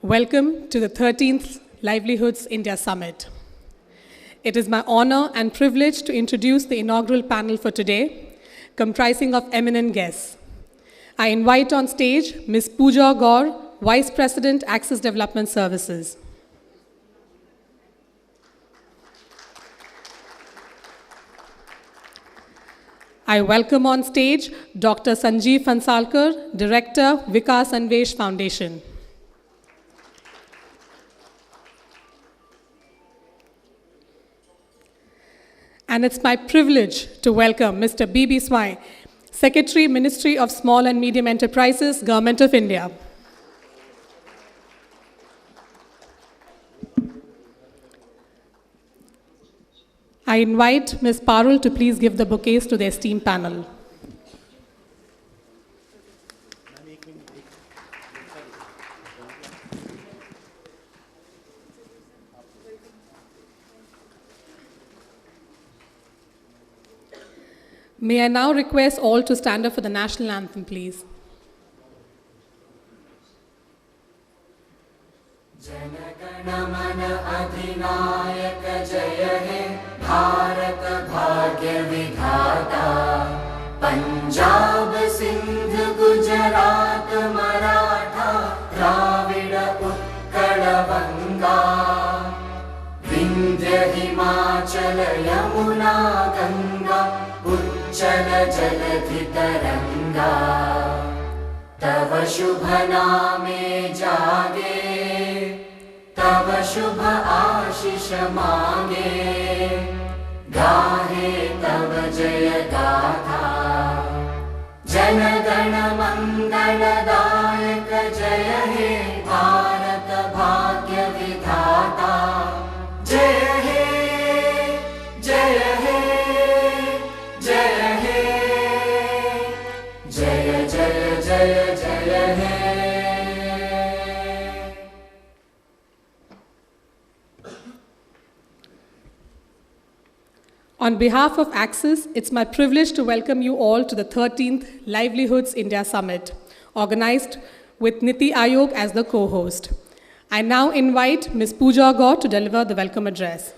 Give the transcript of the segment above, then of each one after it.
Welcome to the 13th Livelihoods India Summit. It is my honor and privilege to introduce the inaugural panel for today, comprising of eminent guests. I invite on stage Ms. Pooja Gaur, Vice President, Access Development Services. I welcome on stage Dr. Sanjeev Phansalkar, Director, Vikas Anvesh Foundation. And it's my privilege to welcome Mr. B.B. Swai, Secretary, Ministry of Small and Medium Enterprises, Government of India. I invite Ms. Parul to please give the bouquets to the esteemed panel. May I now request all to stand up for the national anthem, please. Punjab Sindh Gujarat Maratha Dravid Utkal बंगा विंध्य हिमाचल यमुना गंगा उच्चल जलधि तरंगा तव शुभ नामे जागे तव शुभ आशीष मांगे गाहे तव जय गाथा जन गण मंगलदायक जय हे भारत भाग्य विधाता जय हे जय हे जय हे जय जय जय जय हे. On behalf of Access, it's my privilege to welcome you all to the 13th Livelihoods India Summit, organized with Niti Aayog as the co-host. I now invite Ms. Pooja Gaur to deliver the welcome address.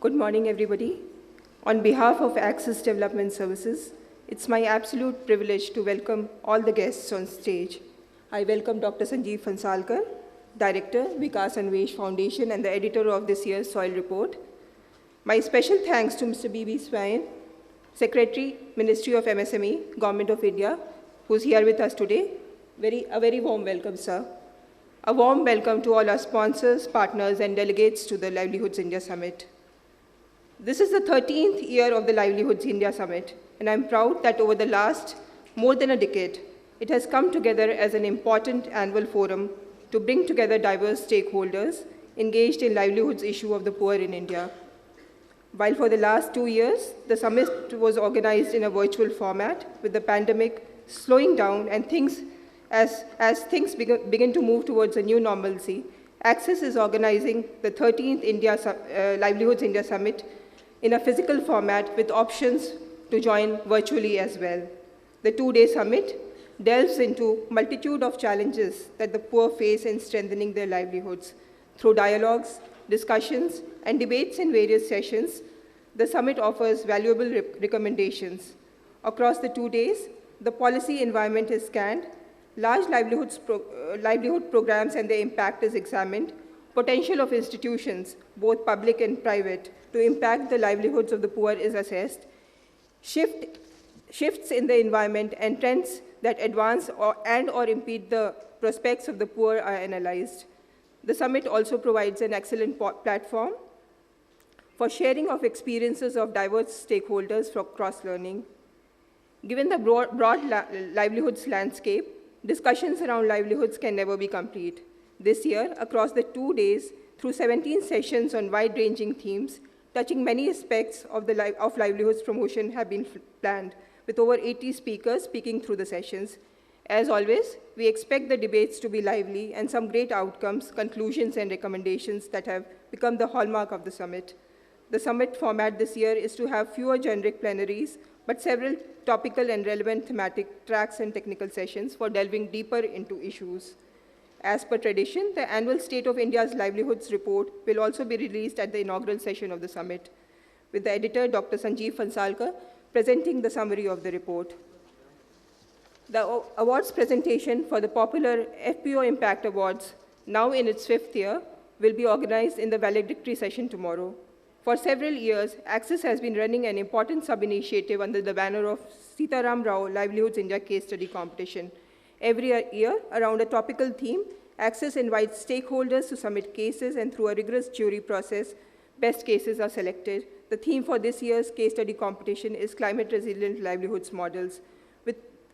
Good morning, everybody. On behalf of Access Development Services, it's my absolute privilege to welcome all the guests on stage. I welcome Dr. Sanjeev Phansalkar, Director, Vikas Anvesh Foundation, and the editor of this year's Soil Report. My special thanks to Mr. B.B. Swain, Secretary, Ministry of MSME, Government of India, who's here with us today. A very warm welcome, sir. A warm welcome to all our sponsors, partners, and delegates to the Livelihoods India Summit. This is the 13th year of the Livelihoods India Summit, and I'm proud that over the last more than a decade, it has come together as an important annual forum to bring together diverse stakeholders engaged in livelihoods issue of the poor in India. While for the last 2 years, the summit was organized in a virtual format with the pandemic slowing down and as things begin to move towards a new normalcy, Access is organizing the 13th Livelihoods India Summit in a physical format with options to join virtually as well. The 2-day summit delves into multitude of challenges that the poor face in strengthening their livelihoods. Through dialogues, discussions, and debates in various sessions, the summit offers valuable recommendations. Across the 2 days, the policy environment is scanned, large livelihood programs and their impact is examined, potential of institutions, both public and private, to impact the livelihoods of the poor is assessed, shifts in the environment and trends that advance or impede the prospects of the poor are analyzed. The summit also provides an excellent platform for sharing of experiences of diverse stakeholders for cross-learning. Given the broad livelihoods landscape, discussions around livelihoods can never be complete. This year, across the 2 days, through 17 sessions on wide-ranging themes, touching many aspects of livelihoods promotion have been planned, with over 80 speakers speaking through the sessions. As always, we expect the debates to be lively and some great outcomes, conclusions, and recommendations that have become the hallmark of the summit. The summit format this year is to have fewer generic plenaries, but several topical and relevant thematic tracks and technical sessions for delving deeper into issues. As per tradition, the annual State of India's Livelihoods report will also be released at the inaugural session of the summit, with the editor, Dr. Sanjeev Phansalkar, presenting the summary of the report. The awards presentation for the popular FPO Impact Awards, now in its 5th year, will be organized in the valedictory session tomorrow. For several years, Axis has been running an important sub-initiative under the banner of Sitaram Rao Livelihoods India Case Study Competition. Every year, around a topical theme, Axis invites stakeholders to submit cases, and through a rigorous jury process, best cases are selected. The theme for this year's case study competition is Climate Resilient Livelihoods Models.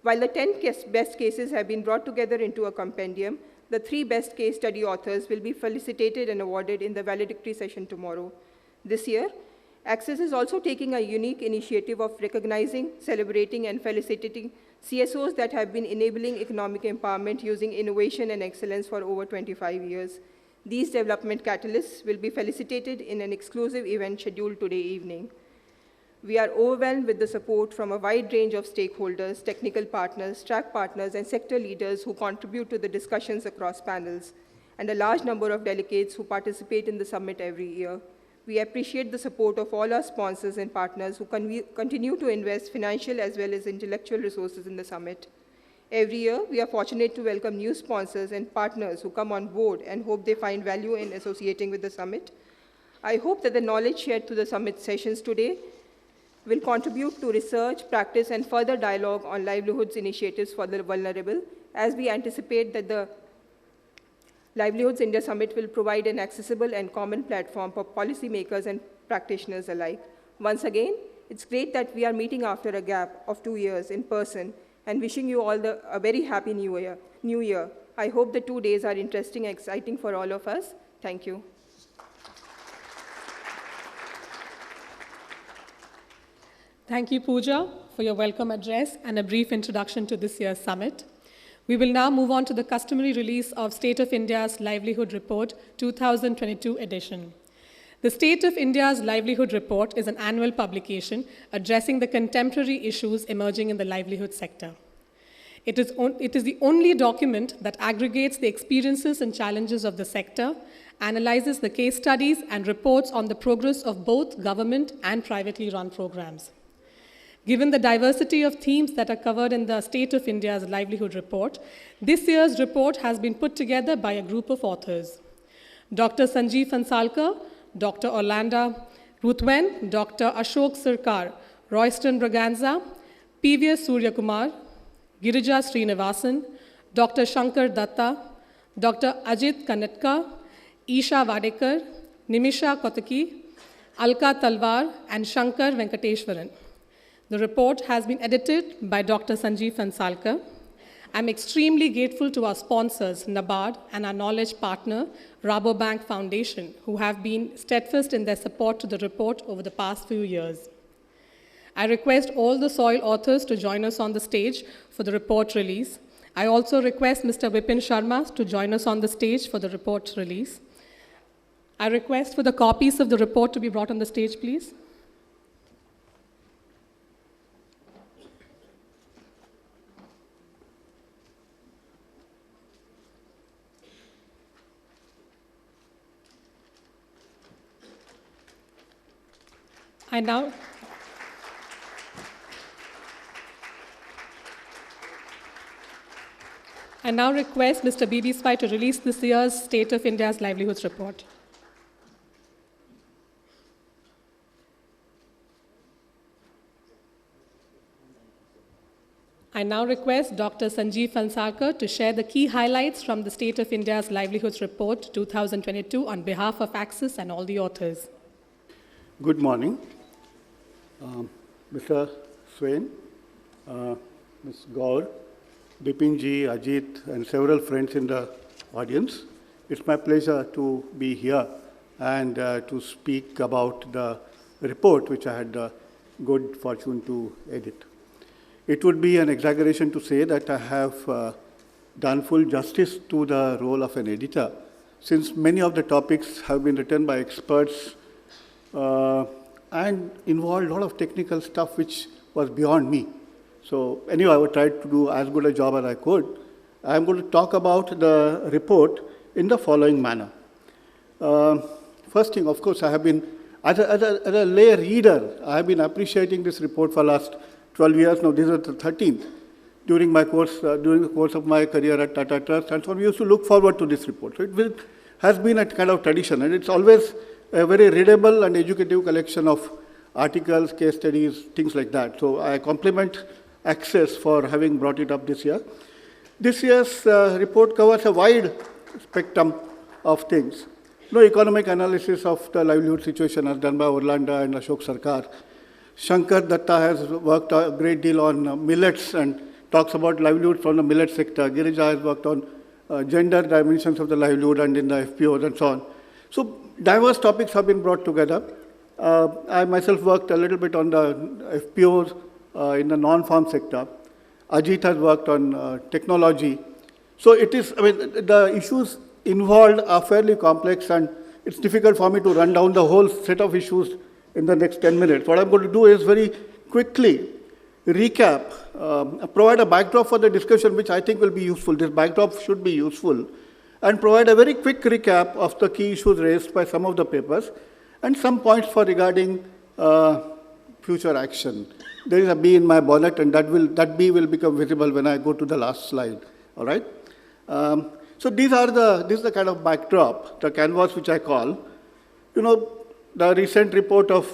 While the 10 best cases have been brought together into a compendium, the 3 best case study authors will be felicitated and awarded in the valedictory session tomorrow. This year, Axis is also taking a unique initiative of recognizing, celebrating, and felicitating CSOs that have been enabling economic empowerment using innovation and excellence for over 25 years. These development catalysts will be felicitated in an exclusive event scheduled today evening. We are overwhelmed with the support from a wide range of stakeholders, technical partners, track partners, and sector leaders who contribute to the discussions across panels, and a large number of delegates who participate in the summit every year. We appreciate the support of all our sponsors and partners who continue to invest financial as well as intellectual resources in the summit. Every year, we are fortunate to welcome new sponsors and partners who come on board and hope they find value in associating with the summit. I hope that the knowledge shared through the summit sessions today will contribute to research, practice, and further dialogue on livelihoods initiatives for the vulnerable, as we anticipate that the Livelihoods India Summit will provide an accessible and common platform for policymakers and practitioners alike. Once again, it's great that we are meeting after a gap of 2 years in person, and wishing you all a very happy New Year. I hope the 2 days are interesting and exciting for all of us. Thank you. Thank you, Pooja, for your welcome address and a brief introduction to this year's summit. We will now move on to the customary release of State of India's Livelihood Report 2022 edition. The State of India's Livelihood Report is an annual publication addressing the contemporary issues emerging in the livelihood sector. It is the only document that aggregates the experiences and challenges of the sector, analyzes the case studies, and reports on the progress of both government and privately run programs. Given the diversity of themes that are covered in the State of India's Livelihood Report, this year's report has been put together by a group of authors. Dr. Sanjeev Phansalkar, Dr. Orlando Ruthven, Dr. Ashok Sarkar, Royston Braganza, PVS Suryakumar, Girija Srinivasan, Dr. Shankar Datta, Dr. Ajit Kanatka, Isha Vadekar, Nimisha Kotaki, Alka Talwar, and Shankar Venkateshwaran. The report has been edited by Dr. Sanjeev Phansalkar. I'm extremely grateful to our sponsors, NABARD, and our knowledge partner, Rabobank Foundation, who have been steadfast in their support to the report over the past few years. I request all the SOIL authors to join us on the stage for the report release. I also request Mr. Vipin Sharma to join us on the stage for the report release. I request for the copies of the report to be brought on the stage, please. I now request Mr. B.B. Svai to release this year's State of India's Livelihoods Report. I now request Dr. Sanjeev Phansalkar to share the key highlights from the State of India's Livelihoods Report 2022 on behalf of Axis and all the authors. Good morning. Mr. Swain, Ms. Gaur, Bipinji, Ajit, and several friends in the audience. It's my pleasure to be here and to speak about the report which I had the good fortune to edit. It would be an exaggeration to say that I have done full justice to the role of an editor, since many of the topics have been written by experts and involve a lot of technical stuff which was beyond me. So anyway, I tried to do as good a job as I could. I'm going to talk about the report in the following manner. First thing, of course, I have been, as a lay reader, I have been appreciating this report for the last 12 years. Now, this is the 13th. During the course of my career at Tata Trust, and so on, we used to look forward to this report. So it has been a kind of tradition, and it's always a very readable and educative collection of articles, case studies, things like that. So I compliment Access for having brought it up this year. This year's report covers a wide spectrum of things. Economic analysis of the livelihood situation as done by Orlando and Ashok Sarkar. Shankar Datta has worked a great deal on millets and talks about livelihood from the millet sector. Girija has worked on gender dimensions of the livelihood and in the FPOs and so on. So diverse topics have been brought together. I myself worked a little bit on the FPOs in the non-farm sector. Ajit has worked on technology. So it is, the issues involved are fairly complex, and it's difficult for me to run down the whole set of issues in the next 10 minutes. What I'm going to do is very quickly recap, provide a backdrop for the discussion, which I think will be useful. This backdrop should be useful, and provide a very quick recap of the key issues raised by some of the papers, and some points for regarding future action. There is a bee in my bonnet, and that bee will become visible when I go to the last slide. All right. So this is the kind of backdrop, the canvas which I call. The recent report of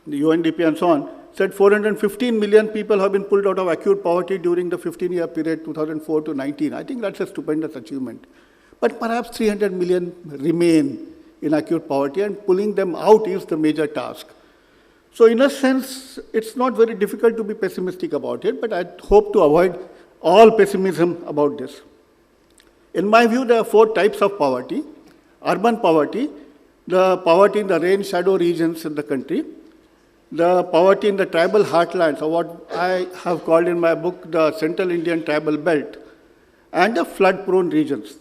the UNDP and so on said 415 million people have been pulled out of acute poverty during the 15-year period 2004 to 19. I think that's a stupendous achievement. But perhaps 300 million remain in acute poverty, and pulling them out is the major task. So in a sense, it's not very difficult to be pessimistic about it, but I hope to avoid all pessimism about this. In my view, there are 4 types of poverty. Urban poverty, the poverty in the rain shadow regions in the country, the poverty in the tribal heartlands, or what I have called in my book the Central Indian Tribal Belt, and the flood-prone regions.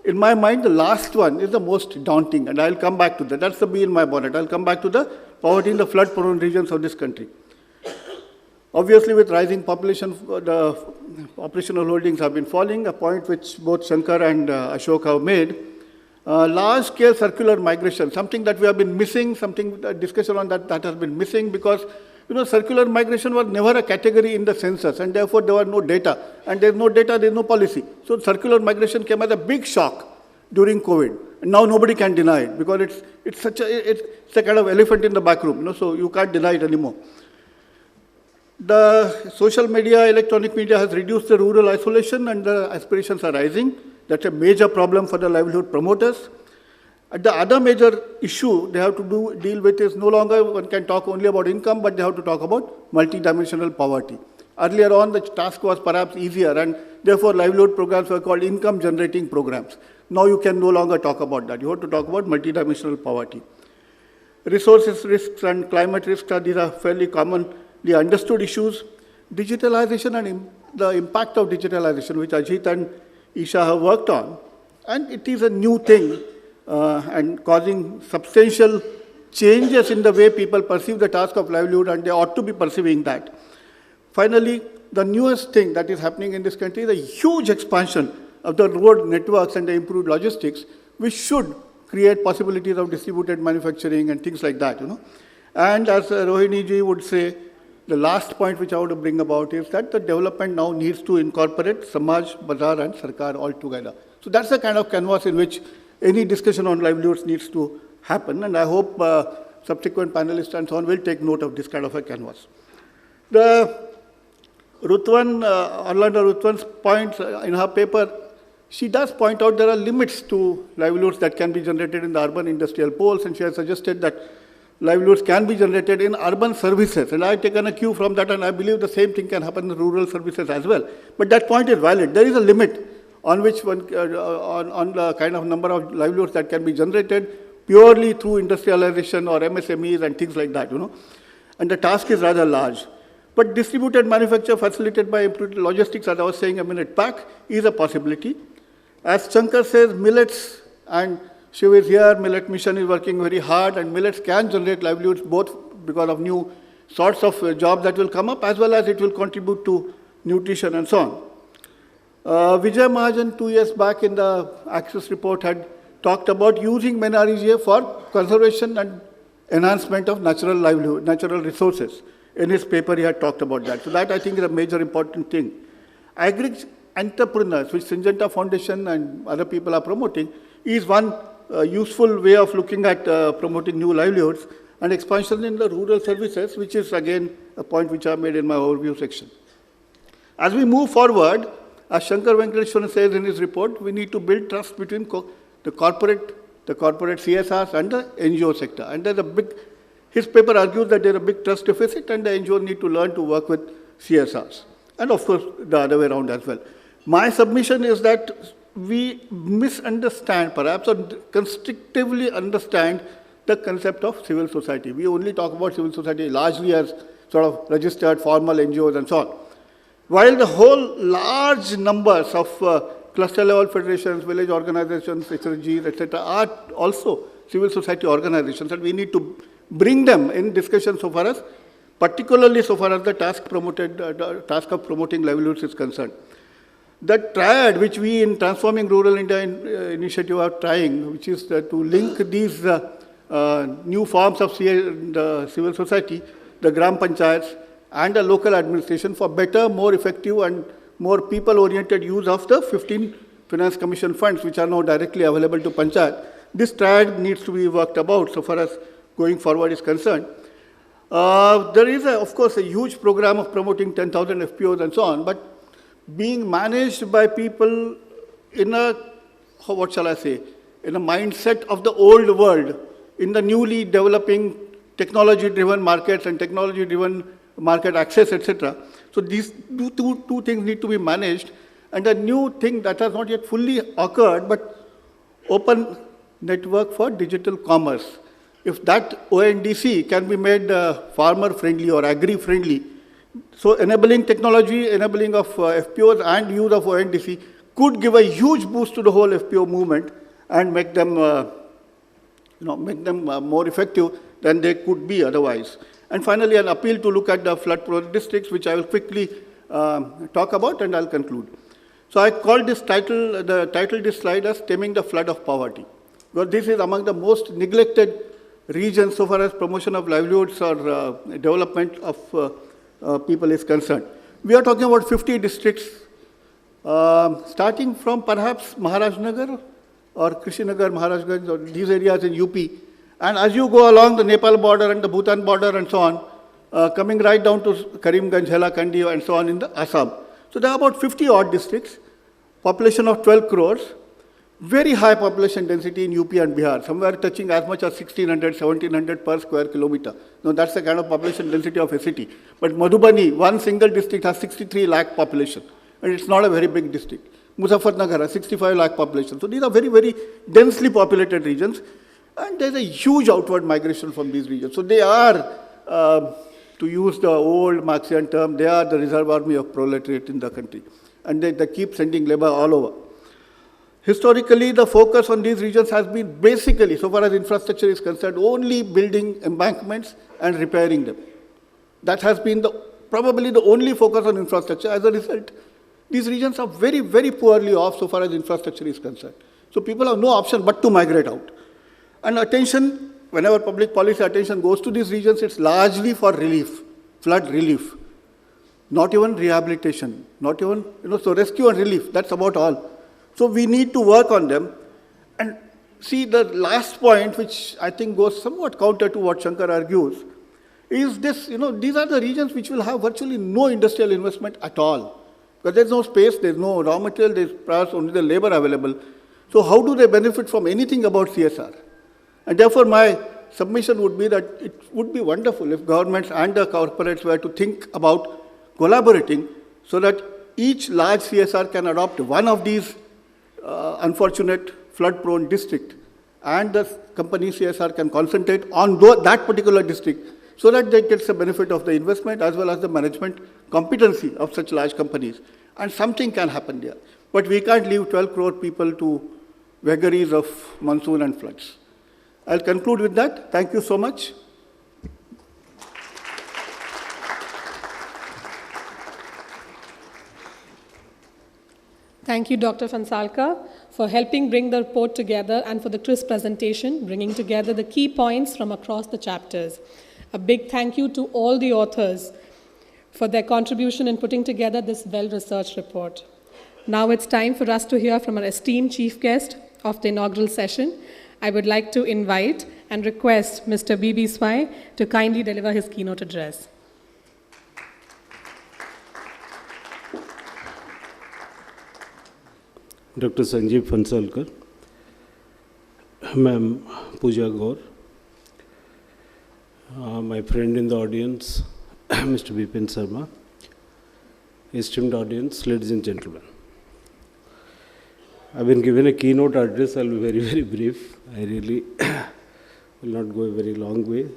In my mind, the last one is the most daunting, and I'll come back to that. That's the bee in my bonnet. I'll come back to the poverty in the flood-prone regions of this country. Obviously, with rising population, the operational holdings have been falling, a point which both Shankar and Ashok have made. Large-scale circular migration, something that we have been missing, discussion on that has been missing, because circular migration was never a category in the census, and therefore there were no data. And there's no data, there's no policy. So circular migration came as a big shock during COVID. And now nobody can deny it, because it's a kind of elephant in the back room, so you can't deny it anymore. The social media, electronic media has reduced the rural isolation, and the aspirations are rising. That's a major problem for the livelihood promoters. And the other major issue they have to deal with is no longer one can talk only about income, but they have to talk about multidimensional poverty. Earlier on, the task was perhaps easier, and therefore livelihood programs were called income-generating programs. Now you can no longer talk about that. You have to talk about multidimensional poverty. Resources risks and climate risks these are fairly commonly understood issues. Digitalization and the impact of digitalization, which Ajit and Isha have worked on, and it is a new thing and causing substantial changes in the way people perceive the task of livelihood, and they ought to be perceiving that. Finally, the newest thing that is happening in this country is a huge expansion of the road networks and the improved logistics, which should create possibilities of distributed manufacturing and things like that. And as Rohini ji would say, the last point which I want to bring about is that the development now needs to incorporate Samaj, Bazaar and Sarkar all together. So that's the kind of canvas in which any discussion on livelihoods needs to happen, and I hope subsequent panelists and so on will take note of this kind of a canvas. The Orlando Rutwan's points in her paper, she does point out there are limits to livelihoods that can be generated in the urban industrial poles, and she has suggested that livelihoods can be generated in urban services, and I have taken a cue from that, and I believe the same thing can happen in rural services as well. But that point is valid. There is a limit on which one, on the kind of number of livelihoods that can be generated purely through industrialization or MSMEs and things like that, And the task is rather large. But distributed manufacture facilitated by improved logistics, as I was saying a minute back, is a possibility. As Shankar says, millets, and Shiv is here, Millet Mission is working very hard, and millets can generate livelihoods both because of new sorts of jobs that will come up, as well as it will contribute to nutrition and so on. Vijay Mahajan 2 years back in the Access report had talked about using MNREGA for conservation and enhancement of natural livelihood, natural resources. In his paper, he had talked about that. So that, I think, is a major important thing. Agri-entrepreneurs, which Syngenta Foundation and other people are promoting, is one useful way of looking at promoting new livelihoods and expansion in the rural services, which is, again, a point which I made in my overview section. As we move forward, as Shankar Venkateshwaran says in his report, we need to build trust between the corporate CSRs and the NGO sector. And there's his paper argues that there's a big trust deficit and the NGOs need to learn to work with CSRs. And of course, the other way around as well. My submission is that we misunderstand, perhaps, or constrictively understand the concept of civil society. We only talk about civil society largely as sort of registered formal NGOs and so on. While the whole large numbers of cluster level federations, village organizations, HRGs, etc. are also civil society organizations, and we need to bring them in discussion so far as, particularly so far as the task of promoting livelihoods is concerned. The triad which we in Transforming Rural India initiative are trying, which is to link these new forms of the civil society, the Gram Panchayats, and the local administration for better, more effective and more people-oriented use of the 15 Finance Commission funds which are now directly available to Panchayat. This triad needs to be worked about so far as going forward is concerned. There is, of course, a huge program of promoting 10,000 FPOs and so on, but being managed by people in a, what shall I say, in a mindset of the old world, in the newly developing technology-driven markets and technology-driven market access, etc. So these two things need to be managed. And a new thing that has not yet fully occurred, but open network for digital commerce. If that ONDC can be made farmer-friendly or agri-friendly, so enabling technology, enabling of FPOs and use of ONDC could give a huge boost to the whole FPO movement and make them, more effective than they could be otherwise. And finally, an appeal to look at the flood-prone districts, which I will quickly talk about, and I'll conclude. So I called this title, this slide as Stemming the Flood of Poverty, because this is among the most neglected regions so far as promotion of livelihoods or development of people is concerned. We are talking about 50 districts, starting from perhaps Maharajnagar or Krishinagar, Maharajganj, or these areas in UP. And as you go along the Nepal border and the Bhutan border and so on, coming right down to Karimganj, Hailakandi, and so on in the Assam. So there are about 50 odd districts, population of 12 crores, very high population density in UP and Bihar, somewhere touching as much as 1,600, 1,700 per square kilometer. Now that's the kind of population density of a city. But Madhubani, one single district, has 63 lakh population, and it's not a very big district. Muzaffarnagar has 65 lakh population. So these are very, very densely populated regions, and there's a huge outward migration from these regions. So they are, to use the old Marxian term, they are the reserve army of proletariat in the country. And they keep sending labor all over. Historically, the focus on these regions has been basically, so far as infrastructure is concerned, only building embankments and repairing them. That has been probably the only focus on infrastructure. As a result, these regions are very, very poorly off so far as infrastructure is concerned. So people have no option but to migrate out. And attention, whenever public policy attention goes to these regions, it's largely for relief, flood relief. Not even rehabilitation, not even, so rescue and relief, that's about all. So we need to work on them. And see, the last point, which I think goes somewhat counter to what Shankar argues, is this, these are the regions which will have virtually no industrial investment at all. Because there's no space, there's no raw material, there's perhaps only the labor available. So how do they benefit from anything about CSR? And therefore, my submission would be that it would be wonderful if governments and the corporates were to think about collaborating so that each large CSR can adopt one of these unfortunate flood-prone district, and the company CSR can concentrate on that particular district so that they get the benefit of the investment as well as the management competency of such large companies. And something can happen there. But we can't leave 12 crore people to vagaries of monsoon and floods. I'll conclude with that. Thank you so much. Thank you, Dr. Fansalka, for helping bring the report together and for the crisp presentation, bringing together the key points from across the chapters. A big thank you to all the authors for their contribution in putting together this well-researched report. Now it's time for us to hear from our esteemed chief guest of the inaugural session. I would like to invite and request Mr. B.B. Swai to kindly deliver his keynote address. Dr. Sanjeev Fansalkar, Ma'am Pooja Gaur, my friend in the audience, Mr. Bipin Sharma, esteemed audience, ladies and gentlemen. I've been given a keynote address. I'll be very, very brief. I really will not go a very long way.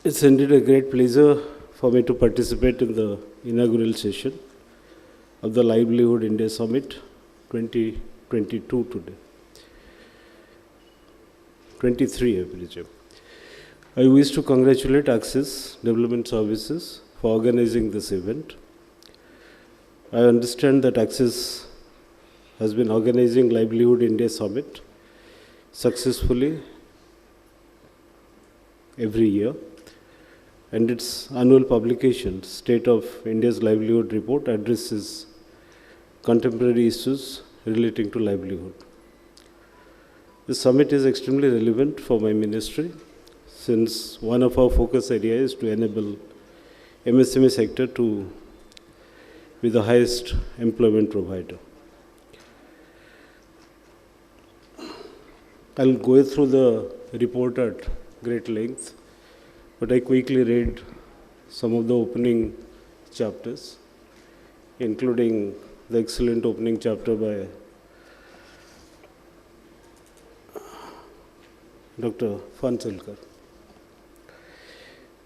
It's indeed a great pleasure for me to participate in the inaugural session of the Livelihood India Summit 2022 today. 23, I presume. I wish to congratulate Access Development Services for organizing this event. I understand that Access has been organizing Livelihood India Summit successfully every year, and its annual publication, State of India's Livelihood Report, addresses contemporary issues relating to livelihood. The summit is extremely relevant for my ministry, since one of our focus areas is to enable MSME sector to be the highest employment provider. I'll go through the report at great length, but I quickly read some of the opening chapters, including the excellent opening chapter by Dr. Fansalkar.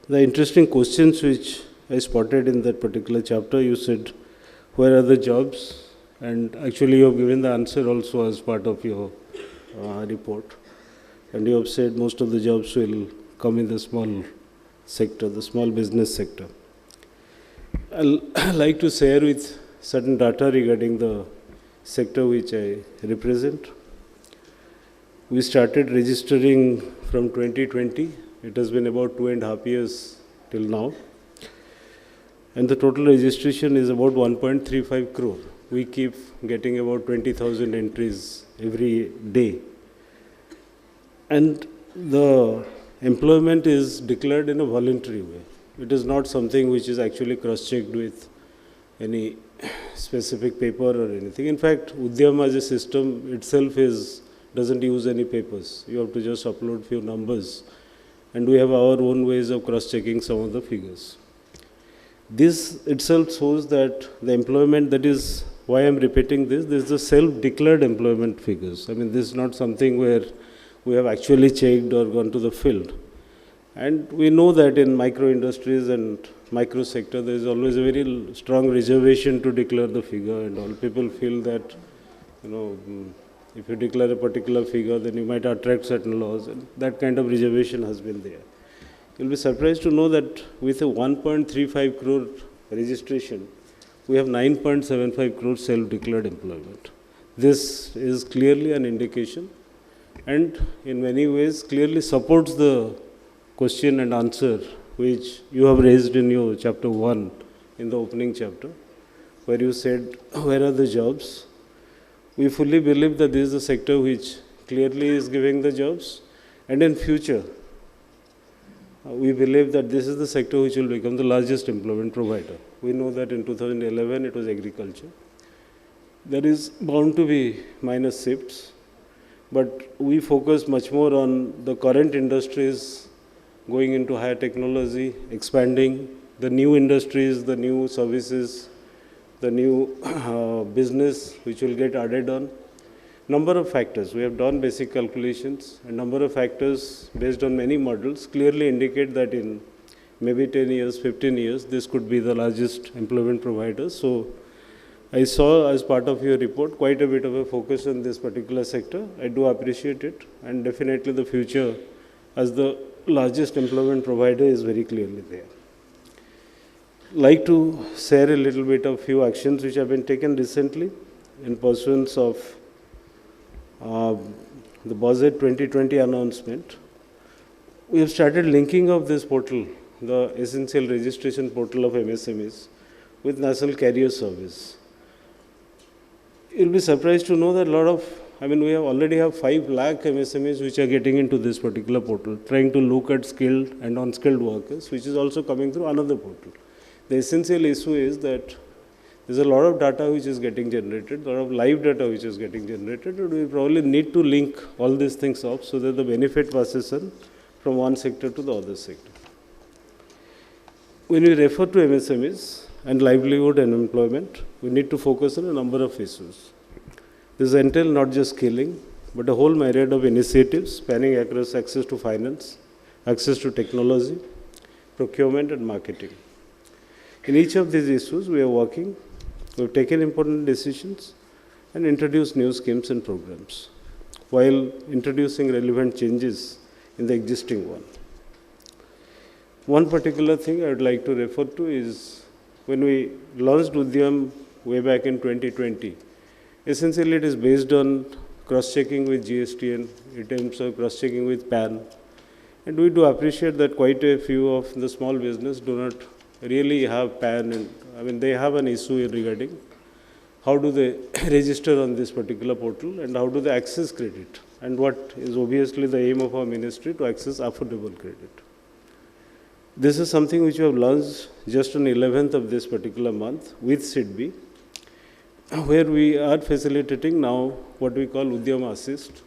The interesting questions which I spotted in that particular chapter, you said, where are the jobs? And actually you have given the answer also as part of your report. And you have said most of the jobs will come in the small sector, the small business sector. I'll like to share with certain data regarding the sector which I represent. We started registering from 2020. It has been about 2.5 years till now. And the total registration is about 1.35 crore. We keep getting about 20,000 entries every day. And the employment is declared in a voluntary way. It is not something which is actually cross-checked with any specific paper or anything. In fact, Udyam as a system itself doesn't use any papers. You have to just upload few numbers. And we have our own ways of cross-checking some of the figures. This itself shows that the employment, that is why I'm repeating this is the self-declared employment figures. I mean, this is not something where we have actually checked or gone to the field. And we know that in micro industries and micro sector, there is always a very strong reservation to declare the figure, and all people feel that, if you declare a particular figure, then you might attract certain laws, and that kind of reservation has been there. You'll be surprised to know that with a 1.35 crore registration, we have 9.75 crore self-declared employment. This is clearly an indication, and in many ways clearly supports the question and answer which you have raised in your chapter 1 in the opening chapter, where you said, where are the jobs? We fully believe that this is a sector which clearly is giving the jobs, and in future, we believe that this is the sector which will become the largest employment provider. We know that in 2011 it was agriculture. There is bound to be minor shifts, but we focus much more on the current industries going into higher technology, expanding the new industries, the new services, the new business which will get added on. Number of factors, we have done basic calculations, and number of factors based on many models clearly indicate that in maybe 10 years, 15 years, this could be the largest employment provider. So I saw as part of your report quite a bit of a focus on this particular sector. I do appreciate it, and definitely the future as the largest employment provider is very clearly there. like to share a little bit of few actions which have been taken recently in pursuance of the budget 2020 announcement. We have started linking up this portal, the essential registration portal of MSMEs, with National Carrier Service. You'll be surprised to know that we already have 5 lakh MSMEs which are getting into this particular portal, trying to look at skilled and unskilled workers, which is also coming through another portal. The essential issue is that there's a lot of data which is getting generated, a lot of live data which is getting generated, and we probably need to link all these things up so that the benefit passes on from one sector to the other sector. When we refer to MSMEs and livelihood and employment, we need to focus on a number of issues. This entails not just skilling, but a whole myriad of initiatives spanning across access to finance, access to technology, procurement and marketing. In each of these issues, we are working, we have taken important decisions and introduced new schemes and programs, while introducing relevant changes in the existing one. One particular thing I would like to refer to is when we launched Udyam way back in 2020, essentially it is based on cross-checking with GSTN, in terms of cross-checking with PAN. And we do appreciate that quite a few of the small business do not really have PAN, and they have an issue regarding how do they register on this particular portal and how do they access credit, and what is obviously the aim of our ministry to access affordable credit. This is something which we have launched just on 11th of this particular month with SIDBI, where we are facilitating now what we call Udyam Assist.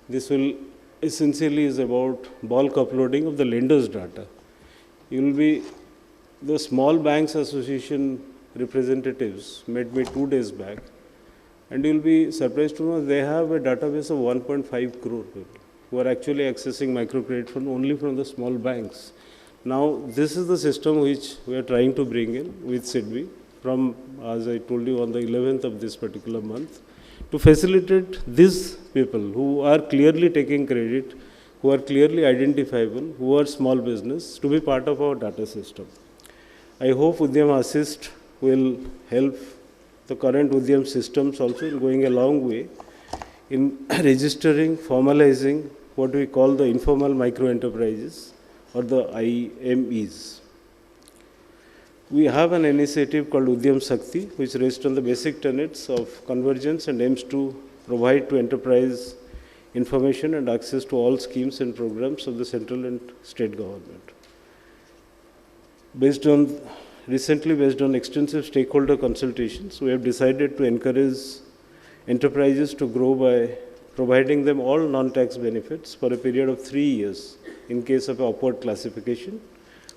This will essentially is about bulk uploading of the lender's data. You will be the Small Banks Association representatives met me 2 days back, and you will be surprised to know they have a database of 1.5 crore people who are actually accessing microcredit fund only from the small banks. Now, this is the system which we are trying to bring in with SIDBI from, as I told you, on the 11th of this particular month, to facilitate these people who are clearly taking credit, who are clearly identifiable, who are small business, to be part of our data system. I hope Udyam Assist will help the current Udyam systems also in going a long way in registering, formalizing what we call the informal micro enterprises or the IMEs. We have an initiative called Udyam Shakti, which rests on the basic tenets of convergence and aims to provide to enterprise information and access to all schemes and programs of the central and state government. Recently, based on extensive stakeholder consultations, we have decided to encourage enterprises to grow by providing them all non-tax benefits for a period of 3 years in case of upward classification,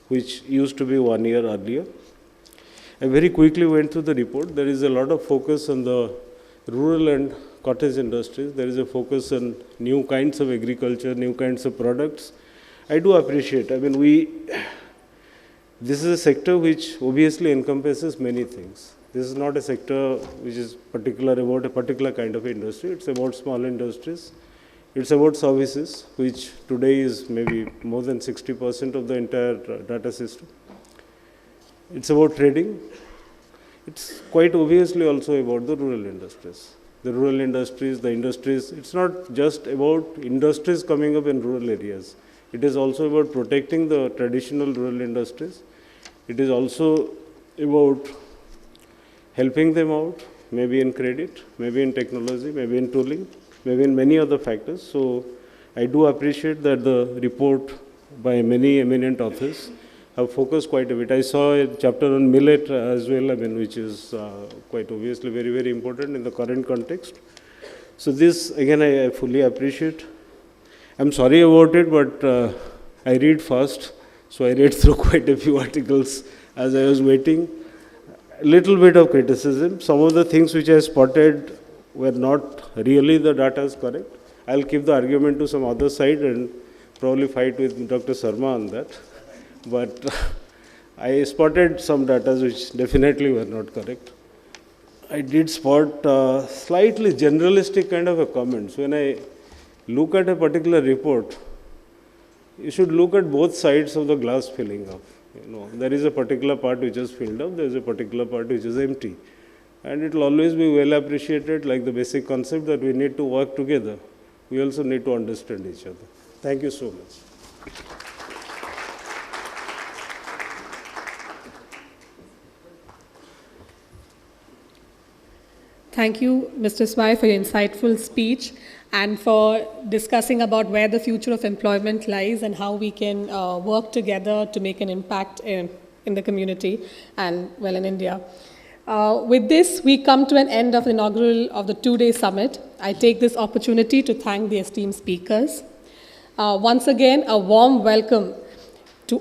which used to be 1 year earlier. I very quickly went through the report. There is a lot of focus on the rural and cottage industries. There is a focus on new kinds of agriculture, new kinds of products. I do appreciate, this is a sector which obviously encompasses many things. This is not a sector which is particular about a particular kind of industry. It's about small industries. It's about services, which today is maybe more than 60% of the entire data system. It's about trading. It's quite obviously also about the rural industries. The rural industries, the industries, it's not just about industries coming up in rural areas. It is also about protecting the traditional rural industries. It is also about helping them out, maybe in credit, maybe in technology, maybe in tooling, maybe in many other factors. So I do appreciate that the report by many eminent authors have focused quite a bit. I saw a chapter on millet as well, which is quite obviously very, very important in the current context. So this, again, I fully appreciate. I'm sorry about it, but I read fast, so I read through quite a few articles as I was waiting. A little bit of criticism. Some of the things which I spotted were not really the data is correct. I'll keep the argument to some other side and probably fight with Dr. Sharma on that. But I spotted some data which definitely were not correct. I did spot slightly generalistic kind of a comments. When I look at a particular report, you should look at both sides of the glass filling up. You know, there is a particular part which is filled up, there is a particular part which is empty. And it will always be well appreciated, like the basic concept that we need to work together. We also need to understand each other. Thank you so much. Thank you, Mr. Swai, for your insightful speech and for discussing about where the future of employment lies and how we can work together to make an impact in the community and, well, in India. With this, we come to an end of the inaugural of the two-day summit. I take this opportunity to thank the esteemed speakers. Once again, a warm welcome to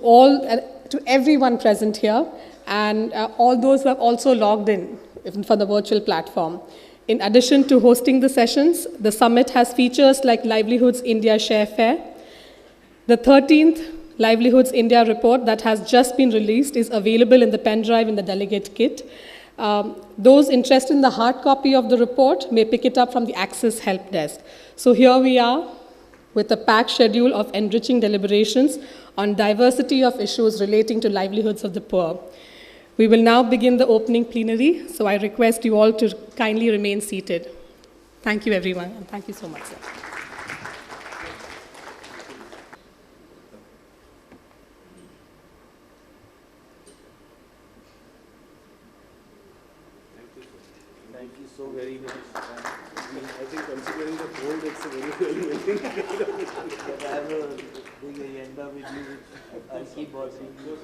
to everyone present here and all those who have also logged in for the virtual platform. In addition to hosting the sessions, the summit has features like Livelihoods India Share Fair. The 13th Livelihoods India report that has just been released is available in the pen drive in the delegate kit. Those interested in the hard copy of the report may pick it up from the Access Help Desk. So here we are with a packed schedule of enriching deliberations on diversity of issues relating to livelihoods of the poor. We will now begin the opening plenary, so I request you all to kindly remain seated. Thank you, everyone, and thank you so much, sir. Thank you so very much. I think considering the cold, it's a very well. I have a big agenda with you. I'll keep watching you.